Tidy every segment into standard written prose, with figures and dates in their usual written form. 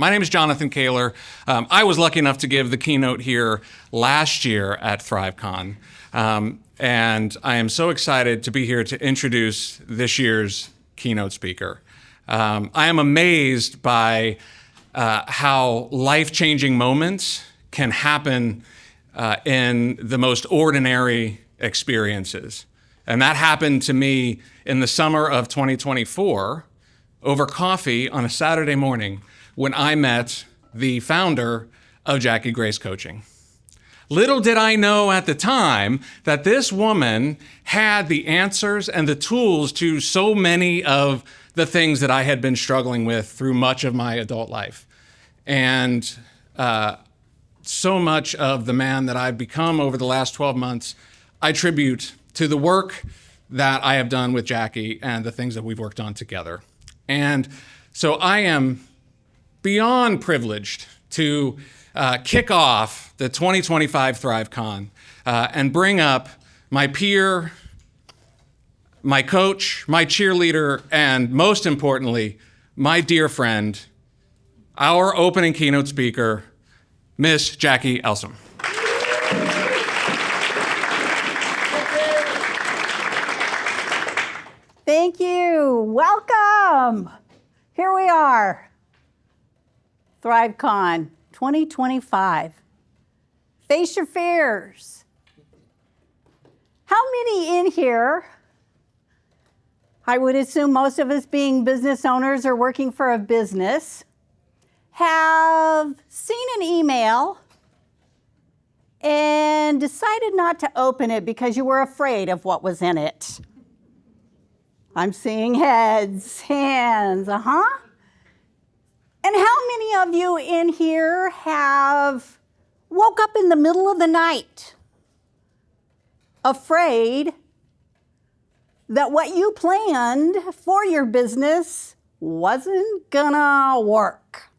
My name is Jonathan Kaler. I was lucky enough to give the keynote here last year at ThriveCon. And I am so excited to be here to introduce this year's keynote speaker. I am amazed by how life-changing moments can happen in the most ordinary experiences. And that happened to me in the summer of 2024 over coffee on a Saturday morning when I met the founder of Jacki Grace Coaching. Little did I know at the time that this woman had the answers and the tools to so many of the things that I had been struggling with through much of my adult life. And so much of the man that I've become over the last 12 months, I attribute to the work that I have done with Jacki and the things that we've worked on together. And so I am beyond privileged to kick off the 2025 ThriveCon and bring up my peer, my coach, my cheerleader, and most importantly, my dear friend, our opening keynote speaker, Miss Jacki Elsom. Thank you. Welcome. Here we are. ThriveCon 2025. Face your fears. How many in here, I would assume most of us being business owners or working for a business, have seen an email and decided not to open it because you were afraid of what was in it? I'm seeing heads, hands, And how many of you in here have woke up in the middle of the night afraid that what you planned for your business wasn't gonna work?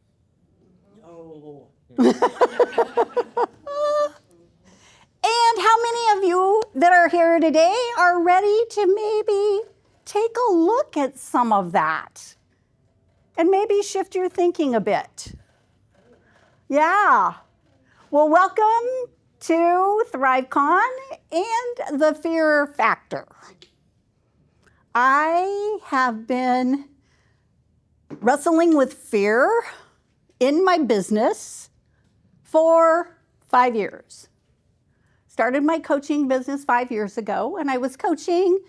Oh. And how many of you that are here today are ready to maybe take a look at some of that and maybe shift your thinking a bit? Yeah. Well, welcome to ThriveCon and the Fear Factor. I have been wrestling with fear in my business for 5 years. Started my coaching business 5 years ago, and I was coaching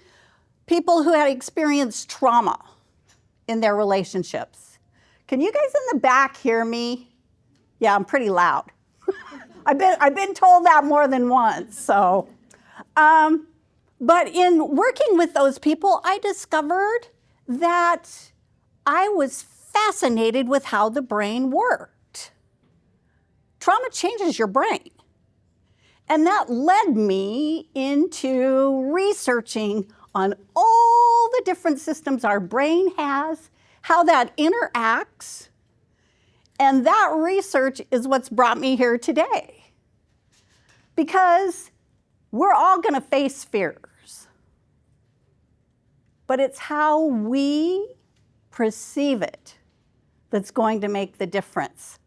people who had experienced trauma in their relationships. Can you guys in the back hear me? Yeah, I'm pretty loud. I've been told that more than once. So, but in working with those people, I discovered that I was fascinated with how the brain worked. Trauma changes your brain. And that led me into researching on all the different systems our brain has, how that interacts, and that research is what's brought me here today. Because we're all going to face fears, but it's how we perceive it that's going to make the difference.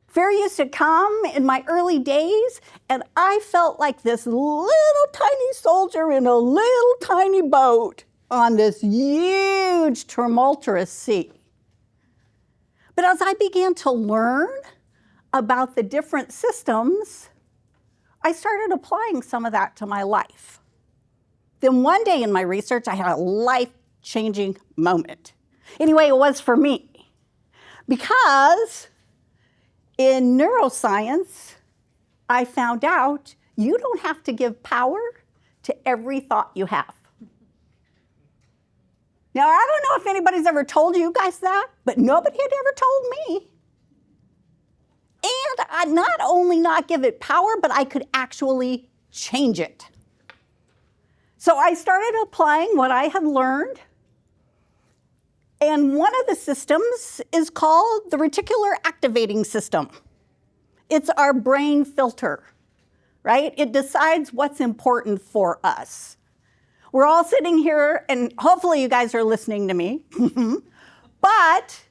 Fear used to come in my early days, and I felt like this little tiny soldier in a little tiny boat on this huge tumultuous sea. But as I began to learn about the different systems, I started applying some of that to my life. Then one day in my research, I had a life-changing moment. Anyway, it was for me, because in neuroscience, I found out you don't have to give power to every thought you have. Now, I don't know if anybody's ever told you guys that, but nobody had ever told me. And I not only not give it power, but I could actually change it. So I started applying what I had learned. And one of the systems is called the reticular activating system. It's our brain filter, right? It decides what's important for us. We're all sitting here, and hopefully you guys are listening to me, but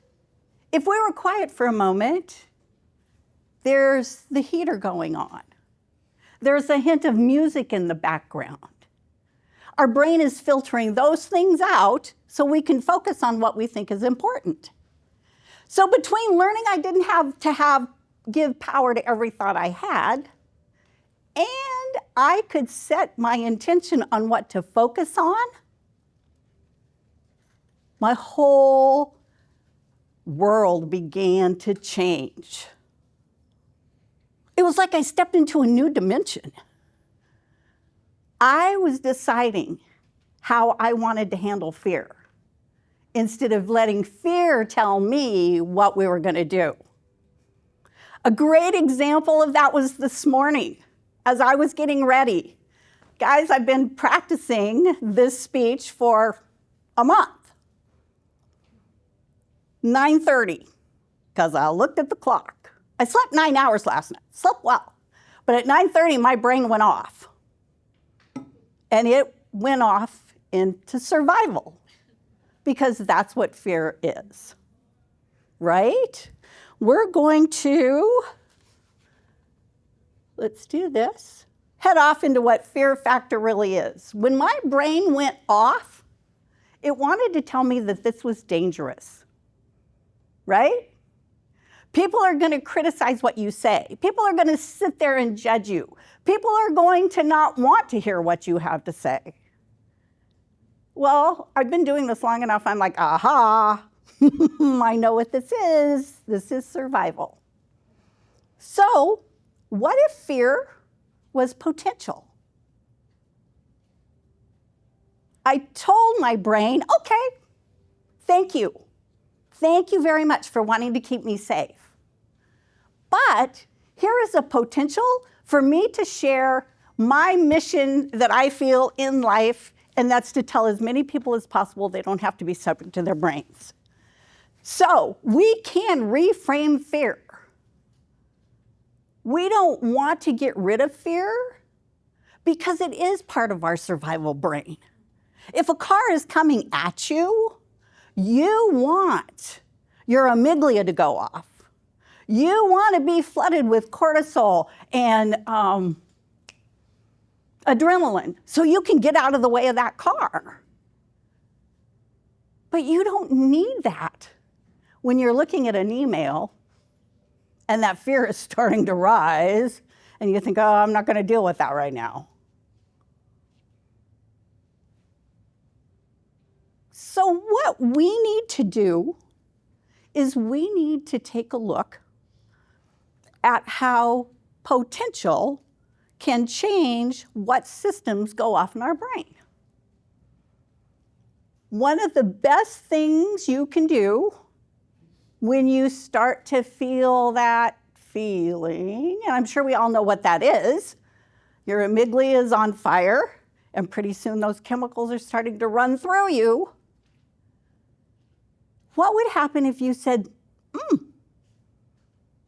If we were quiet for a moment, there's the heater going on. There's a hint of music in the background. Our brain is filtering those things out so we can focus on what we think is important. So between learning I didn't have to give power to every thought I had, and I could set my intention on what to focus on, my whole world began to change. It was like I stepped into a new dimension. I was deciding how I wanted to handle fear instead of letting fear tell me what we were going to do. A great example of that was this morning as I was getting ready. Guys, I've been practicing this speech for a month. 9:30, because I looked at the clock. I slept 9 hours last night, slept well. But at 9:30, my brain went off. And it went off into survival, because that's what fear is, right? We're going to, let's do this, head off into what fear factor really is. When my brain went off, it wanted to tell me that this was dangerous, right? People are going to criticize what you say. People are going to sit there and judge you. People are going to not want to hear what you have to say. Well, I've been doing this long enough, I'm like, aha, I know what this is. This is survival. So, what if fear was potential? I told my brain, okay, thank you. Thank you very much for wanting to keep me safe. But here is a potential for me to share my mission that I feel in life, and that's to tell as many people as possible they don't have to be subject to their brains. So we can reframe fear. We don't want to get rid of fear because it is part of our survival brain. If a car is coming at you, you want your amygdala to go off. You want to be flooded with cortisol and adrenaline so you can get out of the way of that car. But you don't need that when you're looking at an email and that fear is starting to rise and you think, oh, I'm not going to deal with that right now. So what we need to do is we need to take a look at how potential can change what systems go off in our brain. One of the best things you can do when you start to feel that feeling, and I'm sure we all know what that is, your amygdala is on fire, and pretty soon those chemicals are starting to run through you. What would happen if you said,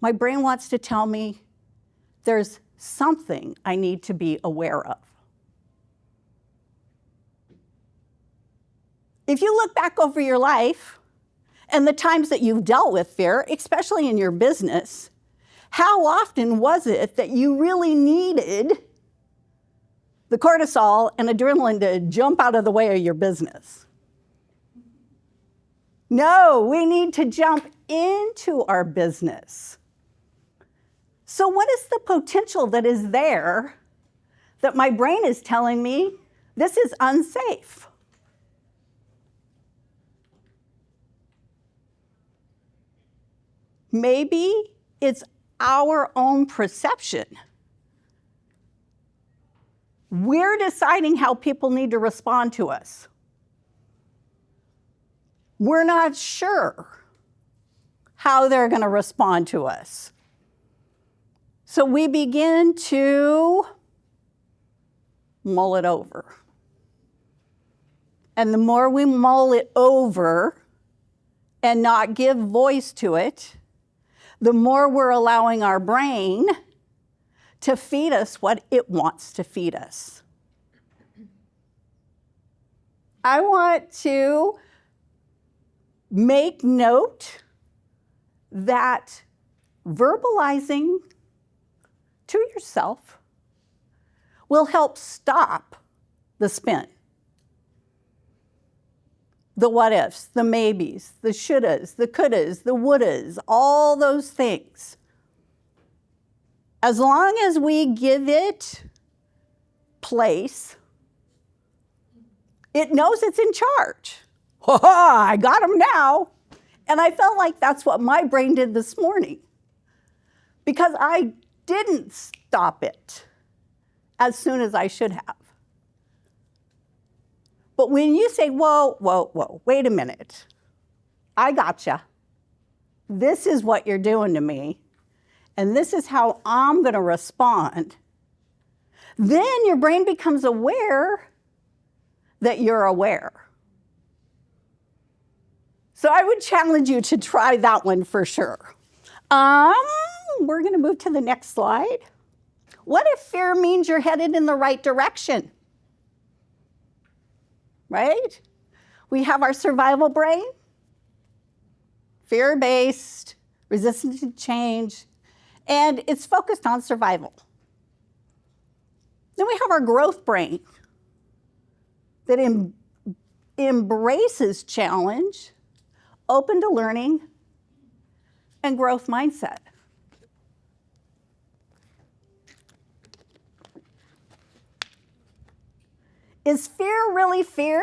my brain wants to tell me there's something I need to be aware of? If you look back over your life and the times that you've dealt with fear, especially in your business, how often was it that you really needed the cortisol and adrenaline to jump out of the way of your business? No, we need to jump into our business. So what is the potential that is there that my brain is telling me this is unsafe? Maybe it's our own perception. We're deciding how people need to respond to us. We're not sure how they're going to respond to us. So we begin to mull it over. And the more we mull it over and not give voice to it, the more we're allowing our brain to feed us what it wants to feed us. I want to make note that verbalizing to yourself will help stop the spin. The what ifs, the maybes, the shouldas, the couldas, the wouldas, all those things. As long as we give it place, it knows it's in charge. Ha ha, I got him now. And I felt like that's what my brain did this morning, because I didn't stop it as soon as I should have. But when you say, whoa, whoa, whoa, wait a minute, I gotcha. This is what you're doing to me, and this is how I'm going to respond, then your brain becomes aware that you're aware. So I would challenge you to try that one for sure. We're going to move to the next slide. What if fear means you're headed in the right direction? Right? We have our survival brain, fear-based, resistant to change, and it's focused on survival. Then we have our growth brain that embraces challenge, open to learning, and growth mindset. Is fear really fear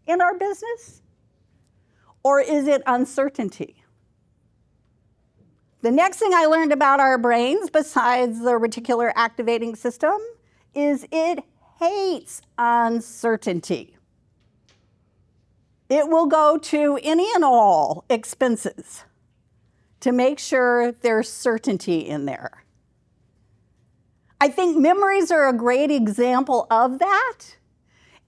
in our business? Or is it uncertainty? The next thing I learned about our brains, besides the reticular activating system, is it hates uncertainty. It will go to any and all expenses to make sure there's certainty in there. I think memories are a great example of that,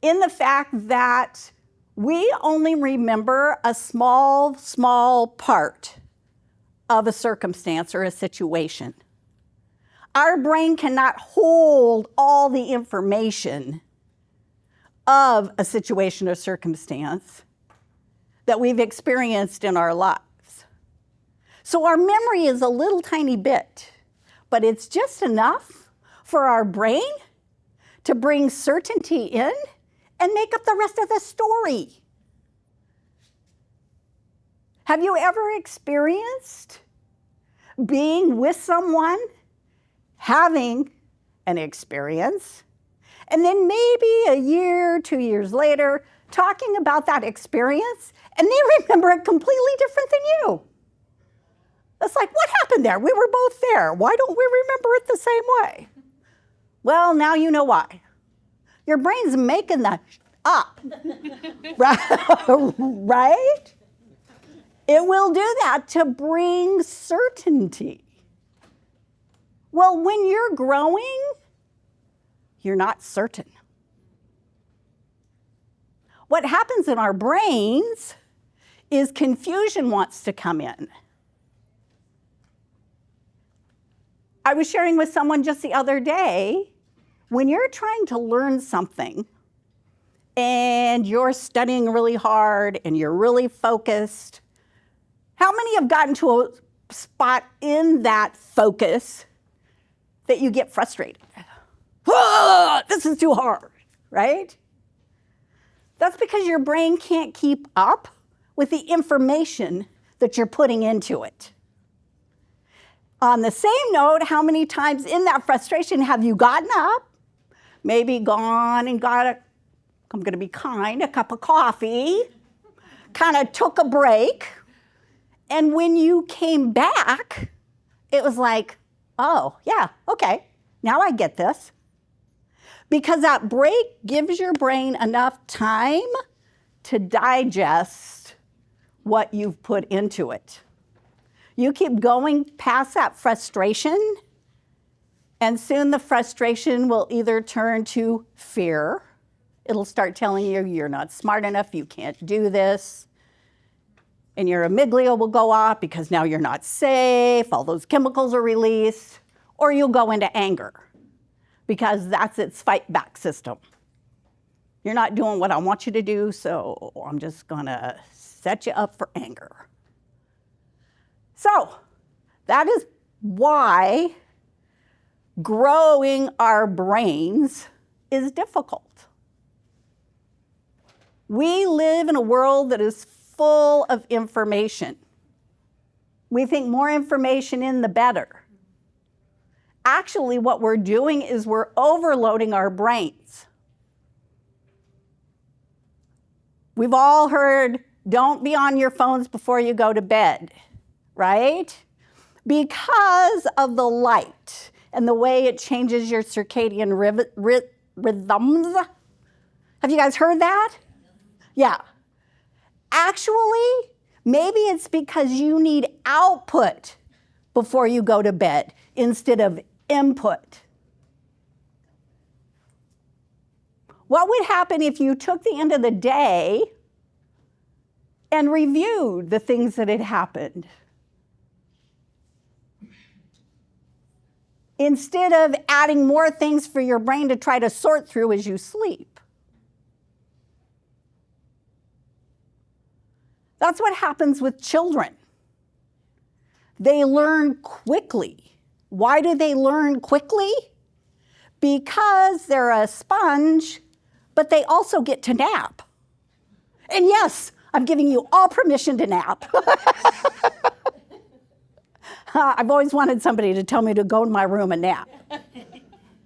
in the fact that we only remember a small, small part of a circumstance or a situation. Our brain cannot hold all the information of a situation or circumstance that we've experienced in our lives. So our memory is a little tiny bit, but it's just enough for our brain to bring certainty in and make up the rest of the story. Have you ever experienced being with someone, having an experience, and then maybe a year, 2 years later, talking about that experience, and they remember it completely different than you? It's like, what happened there? We were both there. Why don't we remember it the same way? Well, now you know why. Your brain's making that up, right? It will do that to bring certainty. Well, when you're growing, you're not certain. What happens in our brains is confusion wants to come in. I was sharing with someone just the other day, when you're trying to learn something and you're studying really hard and you're really focused, how many have gotten to a spot in that focus that you get frustrated? This is too hard, right? That's because your brain can't keep up with the information that you're putting into it. On the same note, how many times in that frustration have you gotten up, maybe gone and got I'm going to be kind, a cup of coffee, kind of took a break, and when you came back, it was like, oh, yeah, okay, now I get this. Because that break gives your brain enough time to digest what you've put into it. You keep going past that frustration, and soon the frustration will either turn to fear. It'll start telling you you're not smart enough, you can't do this. And your amygdala will go off because now you're not safe, all those chemicals are released. Or you'll go into anger because that's its fight back system. You're not doing what I want you to do, so I'm just gonna set you up for anger. So that is why growing our brains is difficult. We live in a world that is full of information. We think more information in, the better. Actually, what we're doing is we're overloading our brains. We've all heard, don't be on your phones before you go to bed, right? Because of the light and the way it changes your circadian rhythms. Have you guys heard that? Yeah. Actually, maybe it's because you need output before you go to bed instead of input. What would happen if you took the end of the day and reviewed the things that had happened? Instead of adding more things for your brain to try to sort through as you sleep. That's what happens with children. They learn quickly. Why do they learn quickly? Because they're a sponge, but they also get to nap. And yes, I'm giving you all permission to nap. I've always wanted somebody to tell me to go to my room and nap.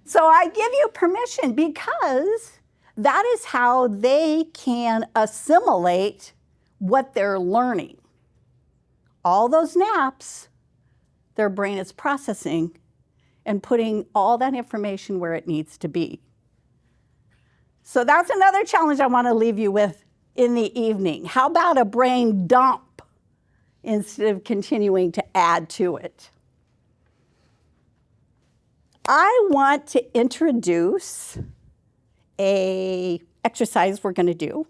So I give you permission because that is how they can assimilate what they're learning. All those naps, their brain is processing and putting all that information where it needs to be. So that's another challenge I want to leave you with in the evening. How about a brain dump instead of continuing to add to it? I want to introduce an exercise we're going to do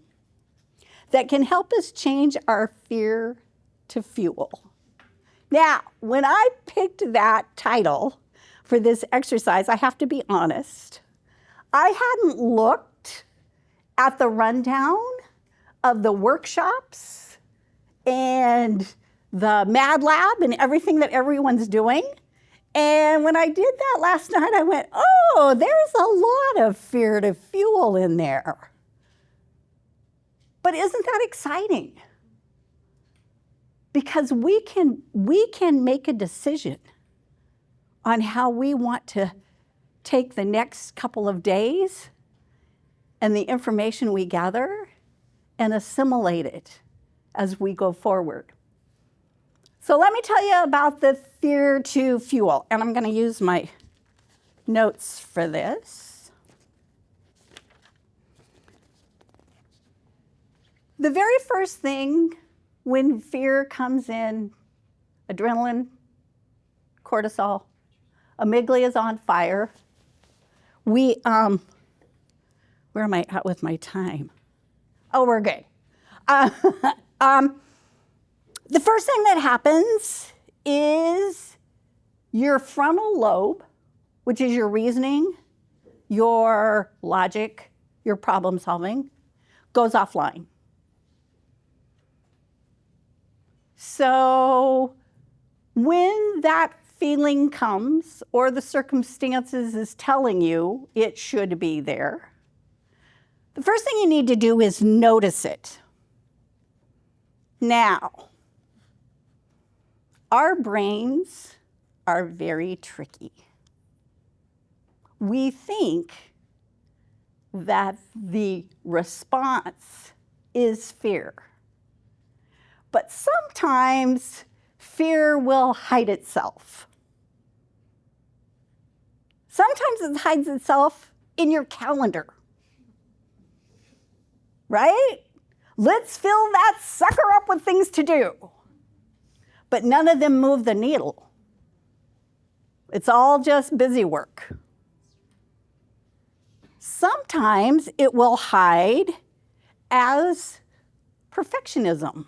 that can help us change our fear to fuel. Now, when I picked that title for this exercise, I have to be honest, I hadn't looked at the rundown of the workshops and the Mad Lab and everything that everyone's doing. And when I did that last night, I went, oh, there's a lot of fear to fuel in there. But isn't that exciting? Because we can make a decision on how we want to take the next couple of days and the information we gather and assimilate it as we go forward. So let me tell you about the fear to fuel. And I'm going to use my notes for this. The very first thing when fear comes in, adrenaline, cortisol, amygdala is on fire. Where am I at with my time? Oh, we're good. The first thing that happens is your frontal lobe, which is your reasoning, your logic, your problem solving, goes offline. So when that feeling comes or the circumstances is telling you it should be there, the first thing you need to do is notice it. Now, our brains are very tricky. We think that the response is fear. But sometimes fear will hide itself. Sometimes it hides itself in your calendar, right? Let's fill that sucker up with things to do. But none of them move the needle. It's all just busy work. Sometimes it will hide as perfectionism.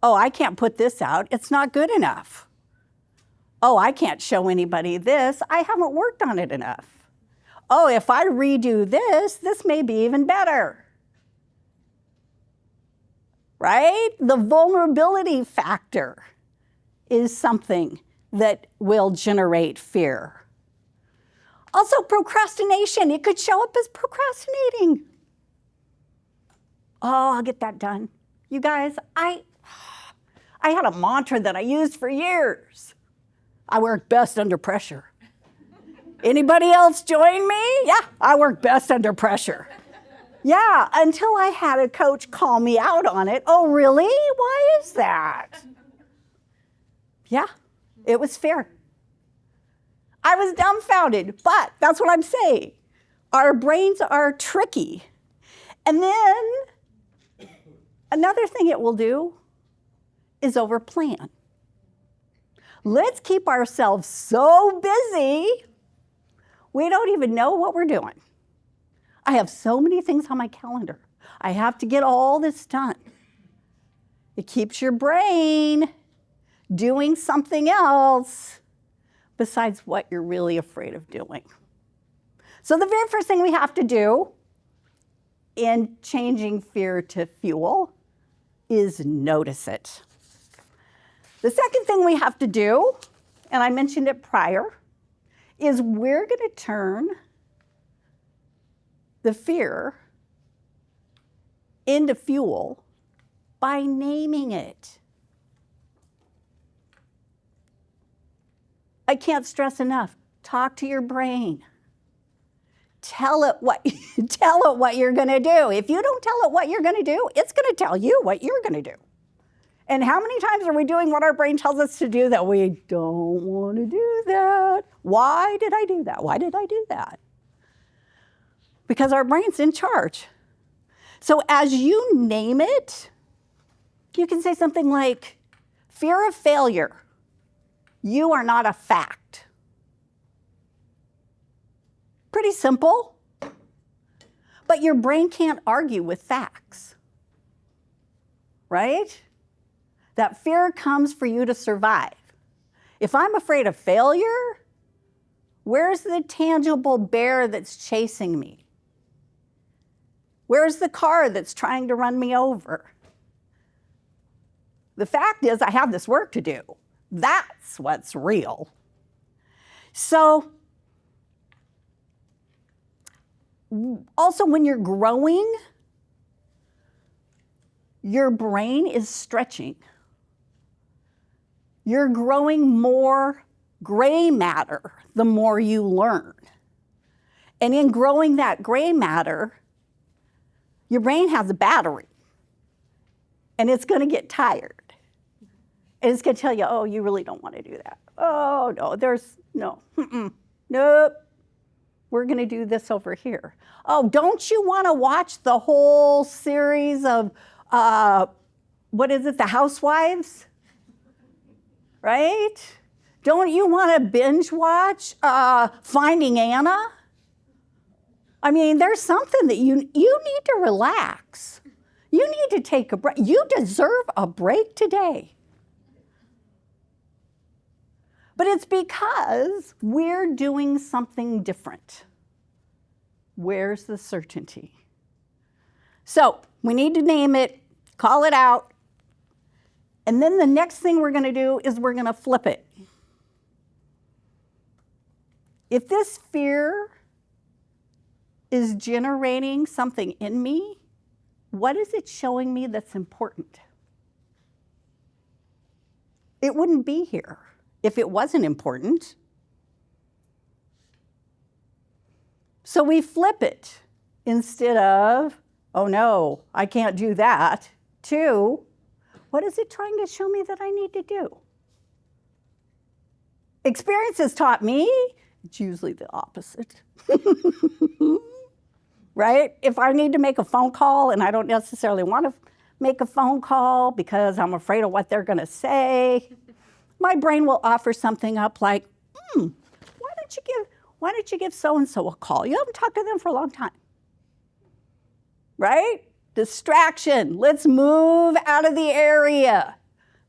Oh, I can't put this out. It's not good enough. Oh, I can't show anybody this. I haven't worked on it enough. Oh, if I redo this, this may be even better. right? The vulnerability factor is something that will generate fear. Also, procrastination. It could show up as procrastinating. Oh, I'll get that done. You guys, I had a mantra that I used for years. I work best under pressure. Anybody else join me? Yeah, I work best under pressure. Yeah, until I had a coach call me out on it. Oh, really? Why is that? Yeah, it was fair. I was dumbfounded, but that's what I'm saying. Our brains are tricky. And then another thing it will do is overplan. Let's keep ourselves so busy, we don't even know what we're doing. I have so many things on my calendar. I have to get all this done. It keeps your brain doing something else besides what you're really afraid of doing. So the very first thing we have to do in changing fear to fuel is notice it. The second thing we have to do, and I mentioned it prior, is we're going to turn the fear into fuel by naming it. I can't stress enough. Talk to your brain. Tell it what you're going to do. If you don't tell it what you're going to do, it's going to tell you what you're going to do. And how many times are we doing what our brain tells us to do that we don't want to do that? Why did I do that? Why did I do that? Because our brain's in charge. So as you name it, you can say something like, fear of failure. You are not a fact. Pretty simple. But your brain can't argue with facts, right? That fear comes for you to survive. If I'm afraid of failure, where's the tangible bear that's chasing me? Where's the car that's trying to run me over? The fact is, I have this work to do. That's what's real. So, also when you're growing, your brain is stretching. You're growing more gray matter the more you learn. And in growing that gray matter, your brain has a battery. And it's going to get tired. And it's going to tell you, oh, you really don't want to do that. Oh, no, nope. We're going to do this over here. Oh, don't you want to watch the whole series of, The Housewives? Right? Don't you want to binge watch Finding Anna? I mean, there's something that you need to relax. You need to take a break. You deserve a break today. But it's because we're doing something different. Where's the certainty? So we need to name it, call it out, and then the next thing we're going to do is we're going to flip it. If this fear is generating something in me, what is it showing me that's important? It wouldn't be here if it wasn't important. So we flip it instead of, oh no, I can't do that, to, what is it trying to show me that I need to do? Experience has taught me it's usually the opposite. Right? If I need to make a phone call and I don't necessarily want to make a phone call because I'm afraid of what they're going to say, my brain will offer something up like, why don't you give so-and-so a call? You haven't talked to them for a long time. Right? Distraction. Let's move out of the area.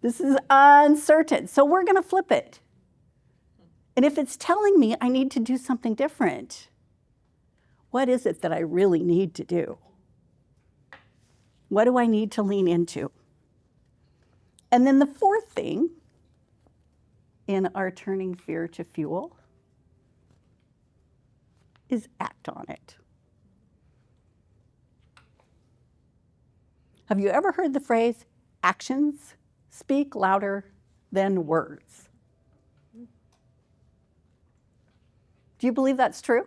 This is uncertain. So we're going to flip it. And if it's telling me I need to do something different, what is it that I really need to do? What do I need to lean into? And then the fourth thing in our turning fear to fuel is act on it. Have you ever heard the phrase, actions speak louder than words? Do you believe that's true?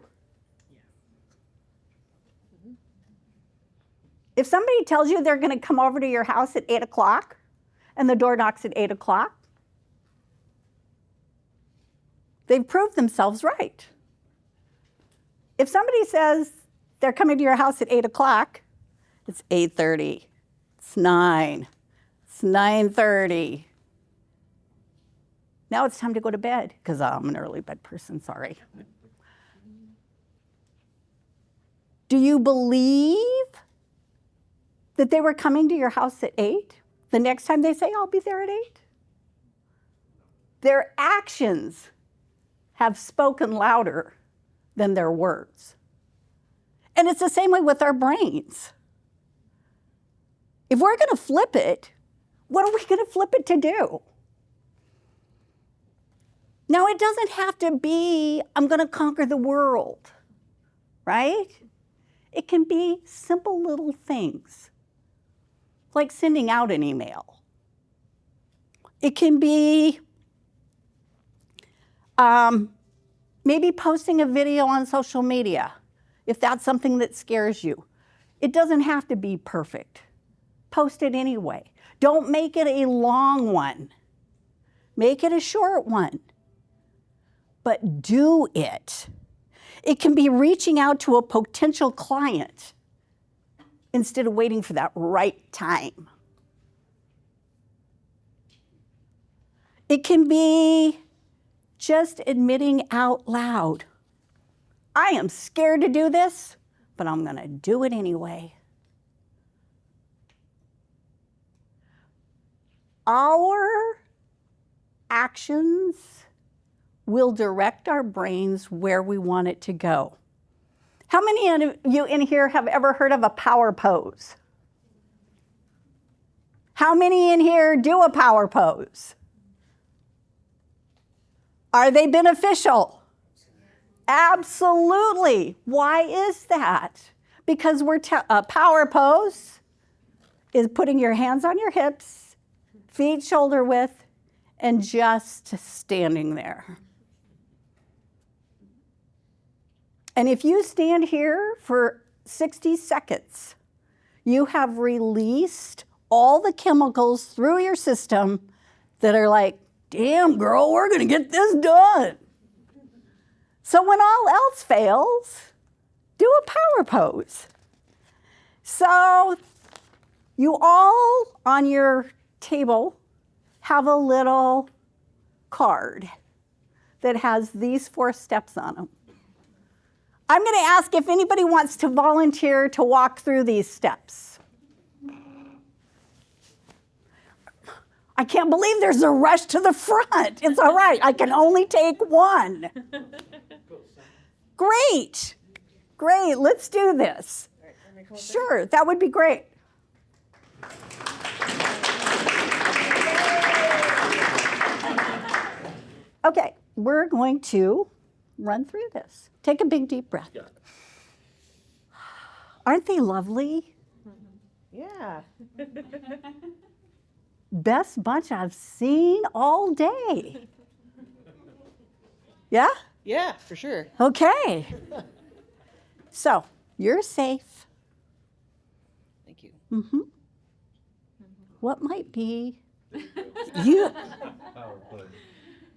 If somebody tells you they're going to come over to your house at 8 o'clock and the door knocks at 8 o'clock, they've proved themselves right. If somebody says they're coming to your house at 8 o'clock, it's 8:30, it's 9, it's 9:30. Now it's time to go to bed, because I'm an early bed person, sorry. Do you believe that they were coming to your house at 8? The next time they say, I'll be there at 8? Their actions have spoken louder than their words. And it's the same way with our brains. If we're going to flip it, what are we going to flip it to do? Now, it doesn't have to be, I'm going to conquer the world, right? It can be simple little things, like sending out an email. It can be maybe posting a video on social media, if that's something that scares you. It doesn't have to be perfect. Post it anyway. Don't make it a long one. Make it a short one. But do it. It can be reaching out to a potential client instead of waiting for that right time. It can be just admitting out loud, I am scared to do this, but I'm going to do it anyway. Our actions will direct our brains where we want it to go. How many of you in here have ever heard of a power pose? How many in here do a power pose? Are they beneficial? Absolutely. Why is that? Because a power pose is putting your hands on your hips, feet shoulder width, and just standing there. And if you stand here for 60 seconds, you have released all the chemicals through your system that are like, damn, girl, we're going to get this done. So when all else fails, do a power pose. So you all on your table have a little card that has these 4 steps on them. I'm going to ask if anybody wants to volunteer to walk through these steps. I can't believe there's a rush to the front. It's all right. I can only take one. Great. Great. Let's do this. Sure, that would be great. Okay, we're going to run through this. Take a big deep breath. Aren't they lovely? Yeah. Best bunch I've seen all day. Yeah? Yeah, for sure. Okay. So, you're safe. Thank you. Mm-hmm. What might be you?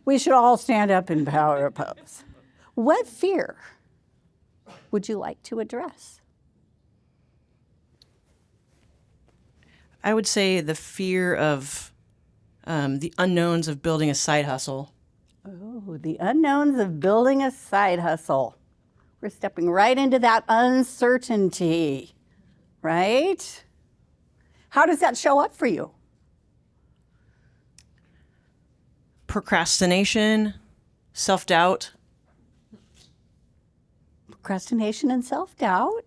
We should all stand up in power pose. What fear would you like to address? I would say the fear of the unknowns of building a side hustle. Oh, the unknowns of building a side hustle. We're stepping right into that uncertainty, right? How does that show up for you? Procrastination, self-doubt. Procrastination and self-doubt.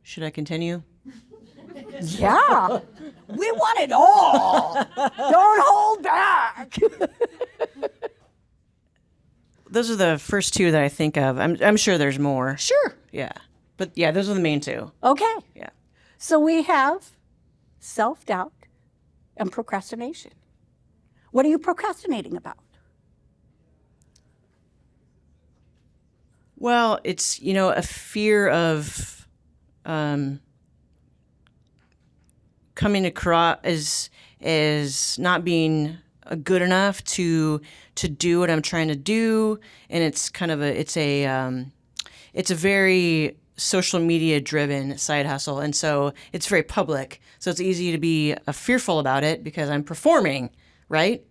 Should I continue? Yeah, we want it all. Don't hold back. Those are the first two that I think of. I'm sure there's more. Sure. Yeah. But yeah, those are the main two. Okay. Yeah. So we have self-doubt and procrastination. What are you procrastinating about? Well, it's, a fear of coming across as not being good enough to do what I'm trying to do, and it's kind of it's a very social media driven side hustle, and so it's very public. So it's easy to be fearful about it because I'm performing, right?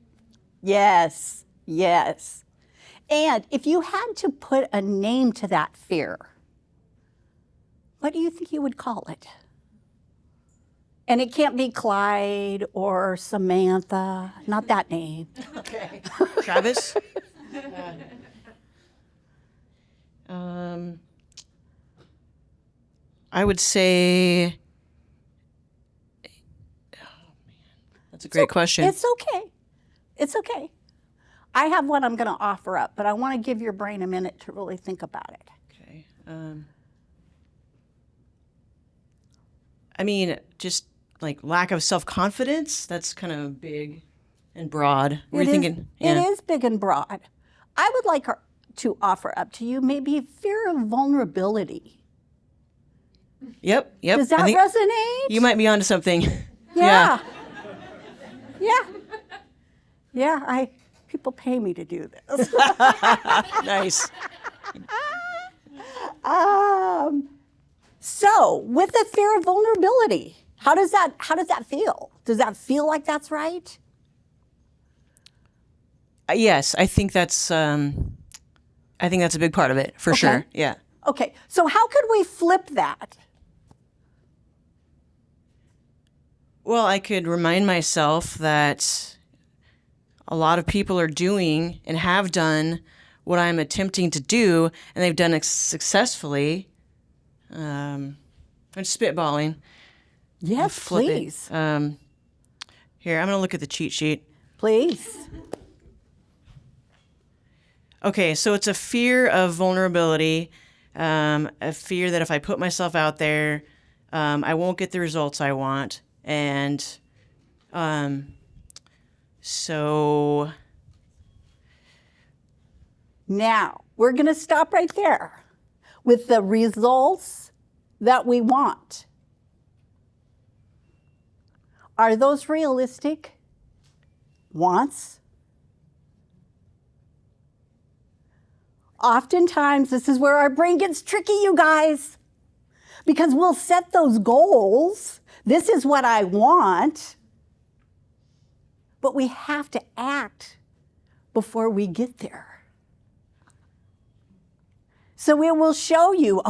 Yes, yes. And if you had to put a name to that fear, what do you think you would call it? And it can't be Clyde or Samantha, not that name. Okay. Travis? I would say, that's a great question. It's okay. It's okay. I have one I'm going to offer up, but I want to give your brain a minute to really think about it. Okay. I mean, just like lack of self-confidence, that's kind of big and broad. Were you thinking? It is big and broad. I would like to offer up to you maybe fear of vulnerability. Yep. Does that resonate? You might be onto something. Yeah. Yeah, people pay me to do this. Nice. So, with the fear of vulnerability, how does that feel? Does that feel like that's right? Yes, I think that's a big part of it for sure. Yeah. Okay. So, how could we flip that? Well, I could remind myself that a lot of people are doing and have done what I'm attempting to do, and they've done it successfully. I'm spitballing. Yes, Flip please. Here, I'm going to look at the cheat sheet. Please. Okay, so it's a fear of vulnerability, a fear that if I put myself out there, I won't get the results I want. And so Now, we're going to stop right there with the results that we want. Are those realistic wants? Oftentimes, this is where our brain gets tricky, you guys, because we'll set those goals. This is what I want, but we have to act before we get there. So it will show you,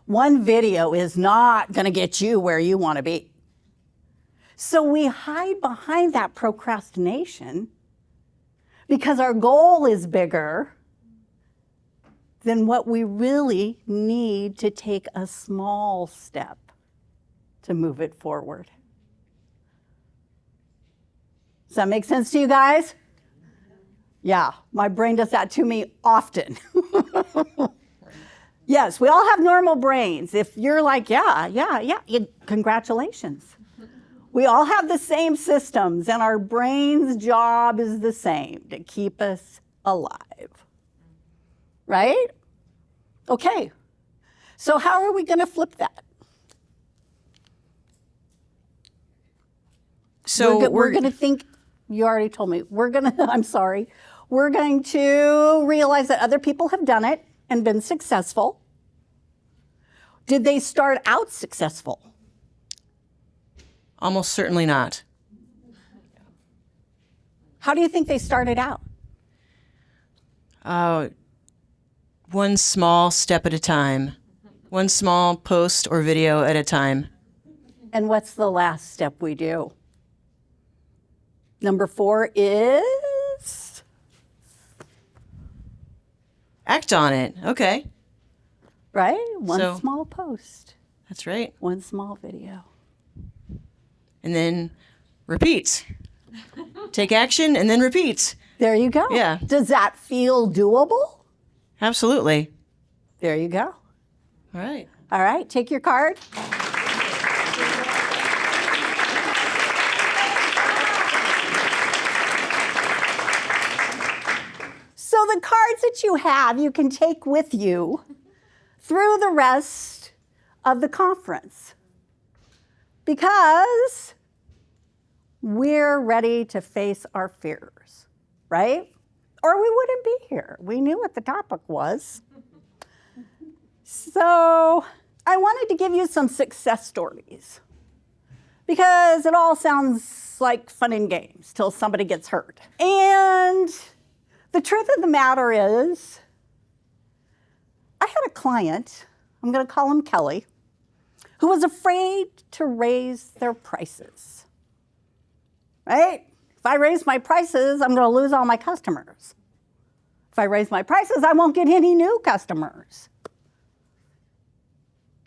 one video is not going to get you where you want to be. So we hide behind that procrastination because our goal is bigger than what we really need to take a small step to move it forward. Does that make sense to you guys? Yeah, my brain does that to me often. Yes, we all have normal brains. If you're like, congratulations. We all have the same systems, and our brain's job is the same, to keep us alive. Right? Okay. So how are we going to flip that? So we're going to think, you already told me, we're going to realize that other people have done it and been successful. Did they start out successful? almost certainly not. How do you think they started out? One small step at a time. One small post or video at a time. And what's the last step we do? Number 4 is? Act on it. Okay. Right? One So- small post, That's right. one small video. and then repeat. Take action and then repeat. There you go. Yeah. Does that feel doable? Absolutely. There you go. All right. All right, take your card. So the cards that you have, you can take with you through the rest of the conference because we're ready to face our fears, right? Or we wouldn't be here. We knew what the topic was. So I wanted to give you some success stories because it all sounds like fun and games till somebody gets hurt. And the truth of the matter is, I had a client, I'm going to call him Kelly, who was afraid to raise their prices, right? If I raise my prices, I'm going to lose all my customers. If I raise my prices, I won't get any new customers.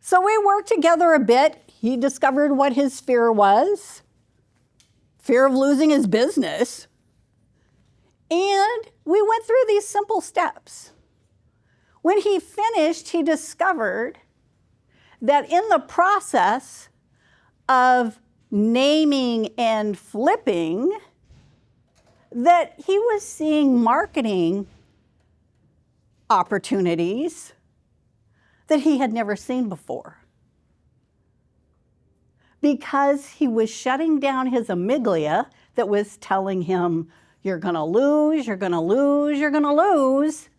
So we worked together a bit. He discovered what his fear was, fear of losing his business. And we went through these simple steps. When he finished, he discovered that in the process of naming and flipping, that he was seeing marketing opportunities that he had never seen before. Because he was shutting down his amygdala that was telling him, you're gonna lose, you're gonna lose, you're gonna lose,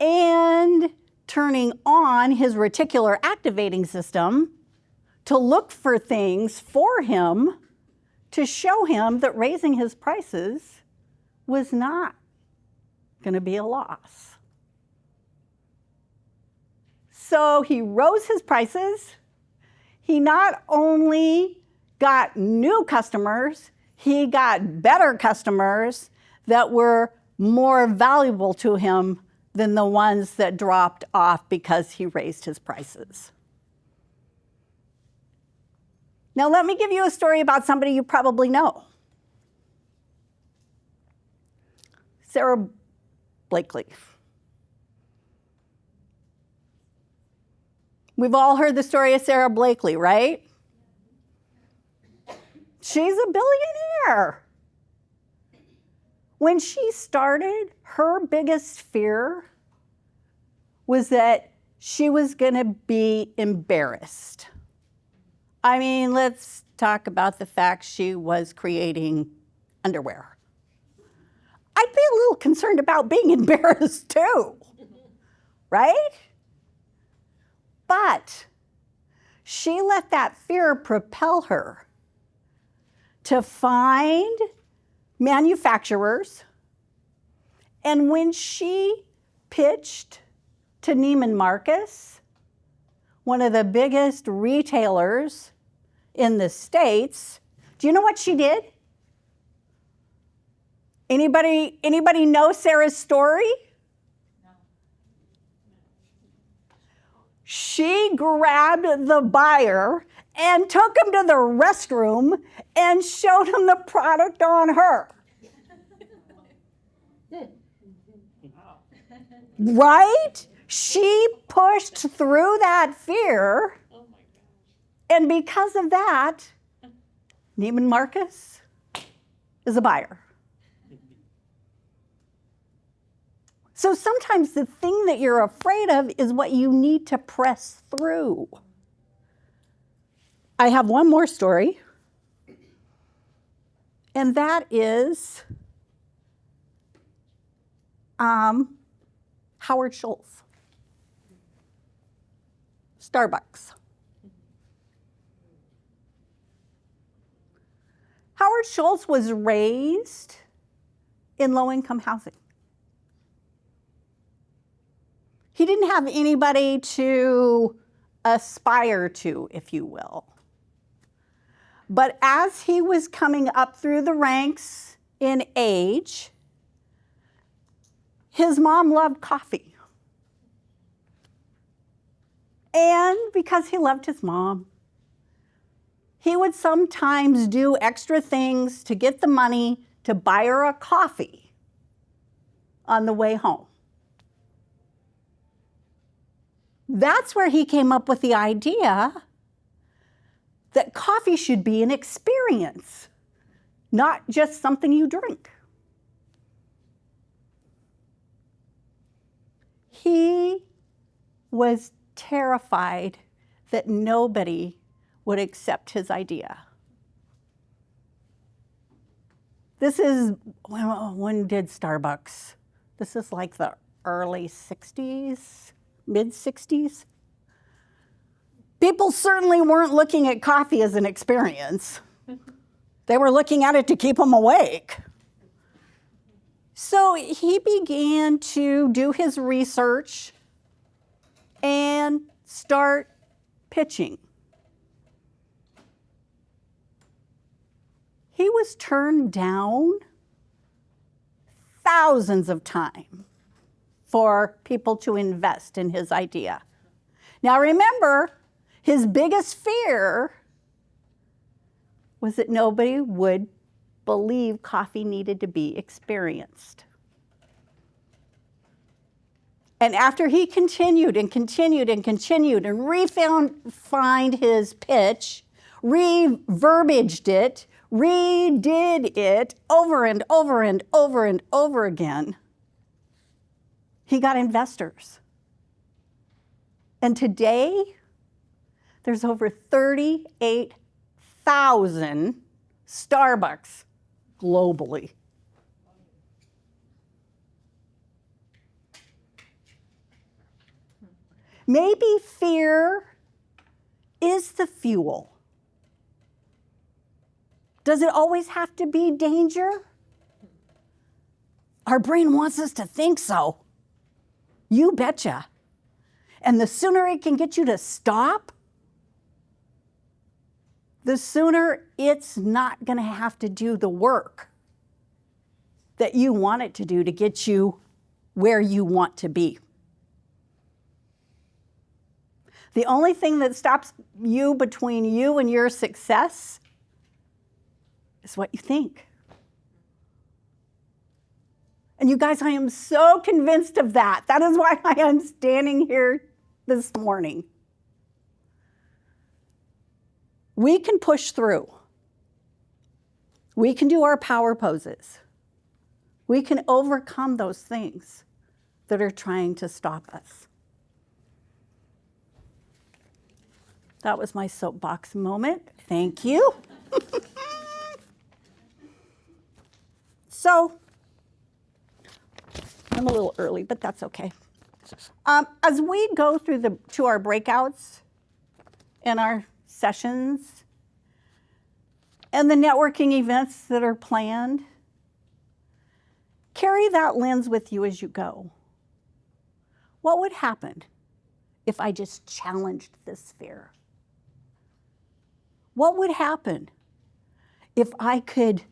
and turning on his reticular activating system to look for things for him to show him that raising his prices was not gonna be a loss. So he rose his prices. He not only got new customers, he got better customers that were more valuable to him than the ones that dropped off because he raised his prices. Now let me give you a story about somebody you probably know. Sarah Blakely. We've all heard the story of Sarah Blakely, right? She's a billionaire. When she started, her biggest fear was that she was going to be embarrassed. I mean, let's talk about the fact she was creating underwear. I'd be a little concerned about being embarrassed too, right? But she let that fear propel her to find manufacturers. And when she pitched to Neiman Marcus, one of the biggest retailers in the States, do you know what she did? Anybody know Sarah's story? She grabbed the buyer and took him to the restroom and showed him the product on her. Right? She pushed through that fear. And because of that, Neiman Marcus is a buyer. So sometimes the thing that you're afraid of is what you need to press through. I have one more story, and that is Howard Schultz, Starbucks. Howard Schultz was raised in low-income housing. He didn't have anybody to aspire to, if you will. But as he was coming up through the ranks in age, his mom loved coffee. And because he loved his mom, he would sometimes do extra things to get the money to buy her a coffee on the way home. That's where he came up with the idea that coffee should be an experience, not just something you drink. He was terrified that nobody would accept his idea. This is, when did Starbucks? This is like the early 60s, mid 60s. People certainly weren't looking at coffee as an experience. They were looking at it to keep them awake. So he began to do his research and start pitching. He was turned down thousands of times for people to invest in his idea. Now remember, his biggest fear was that nobody would believe coffee needed to be experienced. And after he continued and continued and continued and refined his pitch, re-verbaged it, redid it over and over and over and over again, he got investors. And today, there's over 38,000 Starbucks globally. Maybe fear is the fuel. Does it always have to be danger? Our brain wants us to think so. You betcha. And the sooner it can get you to stop, the sooner it's not going to have to do the work that you want it to do to get you where you want to be. The only thing that stops you between you and your success is what you think. And you guys, I am so convinced of that. That is why I am standing here this morning. We can push through. We can do our power poses. We can overcome those things that are trying to stop us. That was my soapbox moment. Thank you. So, I'm a little early, but that's okay. As we go through to our breakouts and our sessions and the networking events that are planned, carry that lens with you as you go. What would happen if I just challenged this fear? What would happen if I could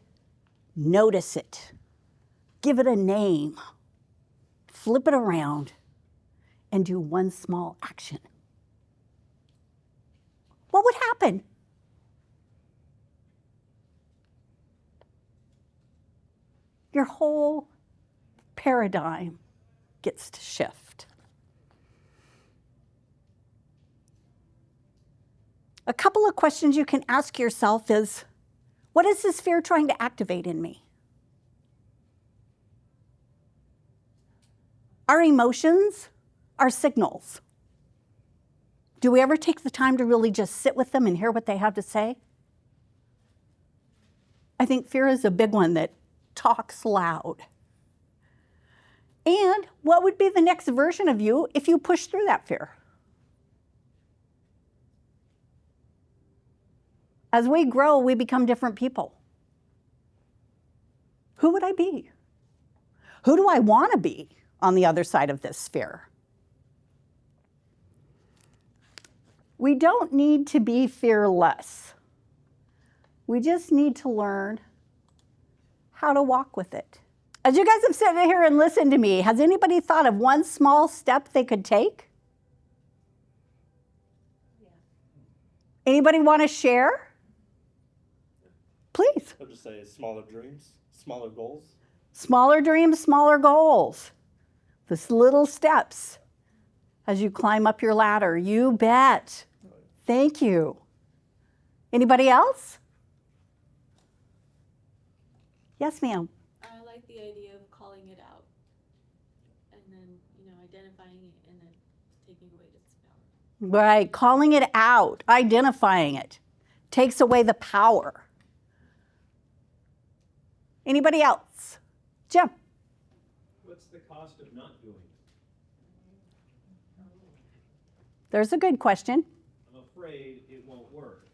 notice it, give it a name, flip it around, and do one small action? What would happen? Your whole paradigm gets to shift. A couple of questions you can ask yourself is, what is this fear trying to activate in me? Our emotions are signals. Do we ever take the time to really just sit with them and hear what they have to say? I think fear is a big one that talks loud. And what would be the next version of you if you push through that fear? As we grow, we become different people. Who would I be? Who do I want to be on the other side of this fear? We don't need to be fearless. We just need to learn how to walk with it. As you guys have sat here and listened to me, has anybody thought of one small step they could take? Yeah. Anybody want to share? Please. I'll just say smaller dreams, smaller goals. Smaller dreams, smaller goals. This little steps as you climb up your ladder. You bet. Thank you. Anybody else? Yes, ma'am. I like the idea of calling it out and then, identifying it and then taking away its power. Right, calling it out, identifying it, takes away the power. Anybody else? Jim? What's the cost of not doing it? There's a good question. I'm afraid it won't work.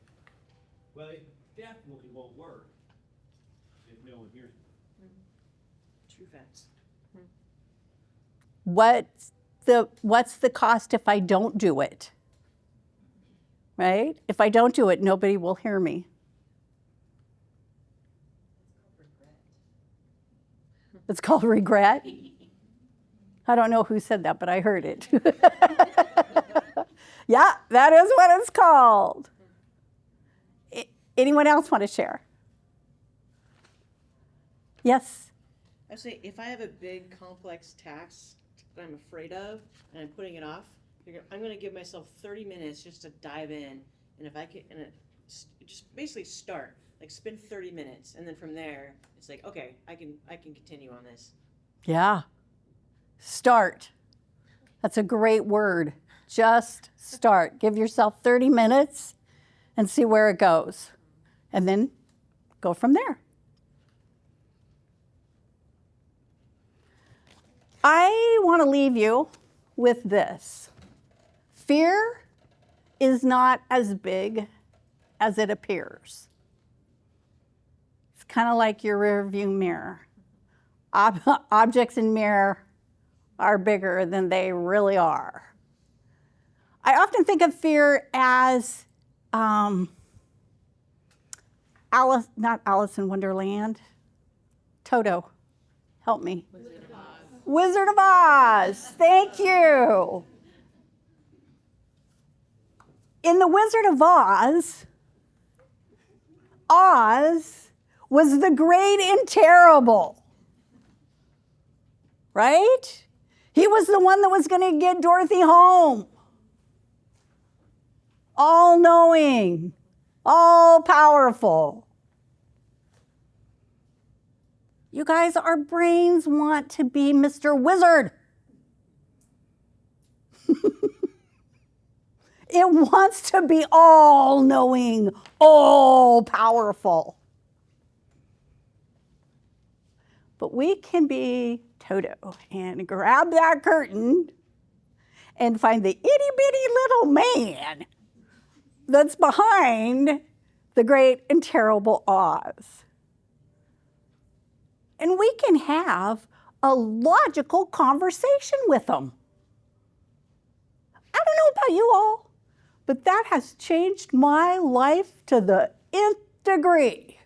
Well, it definitely won't work if no one hears me. True facts. What's the cost if I don't do it? Right? If I don't do it, nobody will hear me. It's called regret. I don't know who said that, but I heard it. Yeah, that is what it's called. Anyone else want to share? Yes. I say if I have a big complex task that I'm afraid of and I'm putting it off, I'm going to give myself 30 minutes just to dive in, and if I can, just basically start, like spend 30 minutes, and then from there it's like, okay, I can continue on this. Yeah. Start. That's a great word. Just start. Give yourself 30 minutes and see where it goes, and then go from there. I want to leave you with this. Fear is not as big as it appears. It's kind of like your rear view mirror. Objects in mirror are bigger than they really are. I often think of fear as not Alice in Wonderland. Toto, help me. Wizard of Oz. Thank you. In The Wizard of Oz, Oz was the great and terrible, right? He was the one that was going to get Dorothy home. All-knowing, all-powerful. You guys, our brains want to be Mr. Wizard. It wants to be all-knowing, all-powerful. But we can be Toto and grab that curtain and find the itty-bitty little man that's behind the great and terrible Oz. And we can have a logical conversation with them. I don't know about you all, but that has changed my life to the nth degree.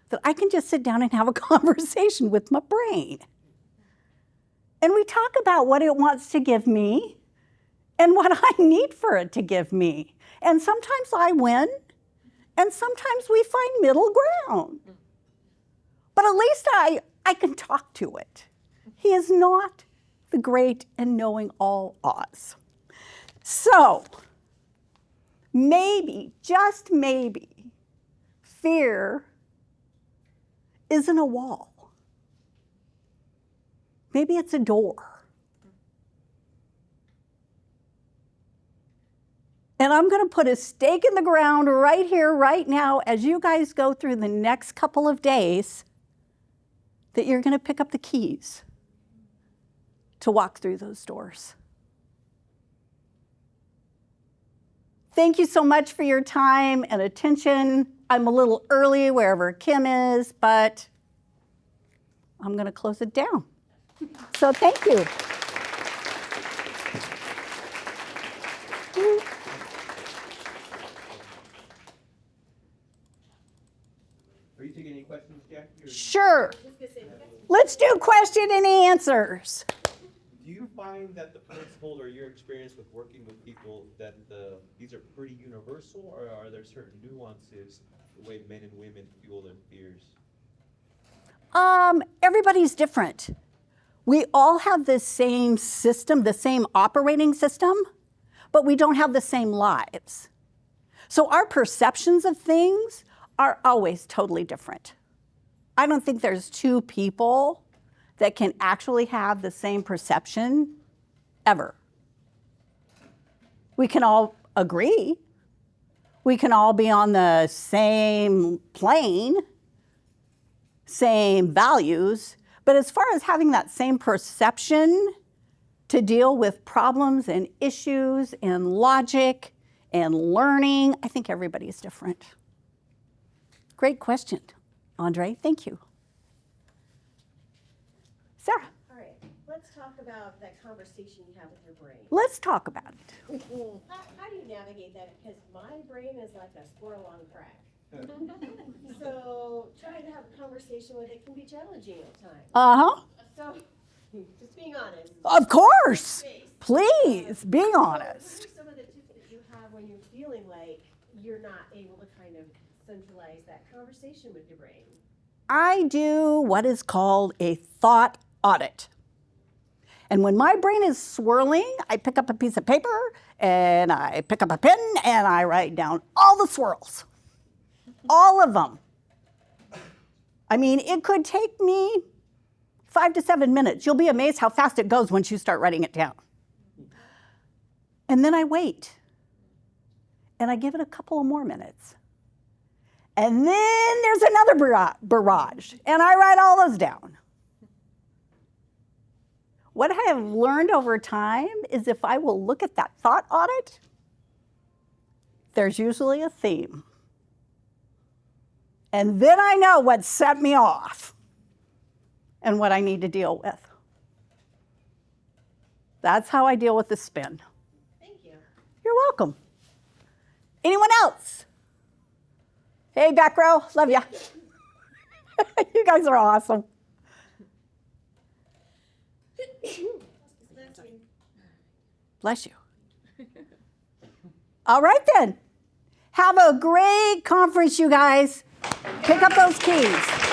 That I can just sit down and have a conversation with my brain. And we talk about what it wants to give me and what I need for it to give me. And sometimes I win, and sometimes we find middle ground. But at least I can talk to it. He is not the great and knowing all Oz. So, maybe, just maybe, fear isn't a wall. Maybe it's a door. And I'm going to put a stake in the ground right here, right now, as you guys go through the next couple of days, that you're going to pick up the keys to walk through those doors. Thank you so much for your time and attention. I'm a little early wherever Kim is, but I'm going to close it down. So thank you. Are you taking any questions, Jacki? Sure. Let's do question and answers. Do you find that the principle or your experience with working with people that these are pretty universal, or are there certain nuances the way men and women fuel their fears? Everybody's different. We all have the same system, the same operating system, but we don't have the same lives. So our perceptions of things are always totally different. I don't think there's two people that can actually have the same perception ever. We can all agree. We can all be on the same plane, same values, but as far as having that same perception to deal with problems and issues and logic and learning, I think everybody's different. Great question, Andre. Thank you. Sarah, All right, let's talk about that conversation you have with your brain. let's talk about it. How do you navigate that? Because my brain is like a squirrel on crack. So trying to have a conversation with it can be challenging at times. Uh-huh. So, just being honest. Of course. Please, be What honest. are some of the tips that you have when you're feeling like you're not able to kind of centralize that conversation with your brain? I do what is called a thought audit. And when my brain is swirling, I pick up a piece of paper and I pick up a pen and I write down all the swirls. All of them. I mean, it could take me 5 to 7 minutes. You'll be amazed how fast it goes once you start writing it down. And then I wait. And I give it a couple of more minutes. And then there's another barrage. And I write all those down. What I have learned over time is if I will look at that thought audit, there's usually a theme. And then I know what set me off and what I need to deal with. That's how I deal with the spin. Thank you. You're welcome. Anyone else? Hey, back row, love ya. You guys are awesome. Bless you. All right then. Have a great conference, you guys. Pick up those keys.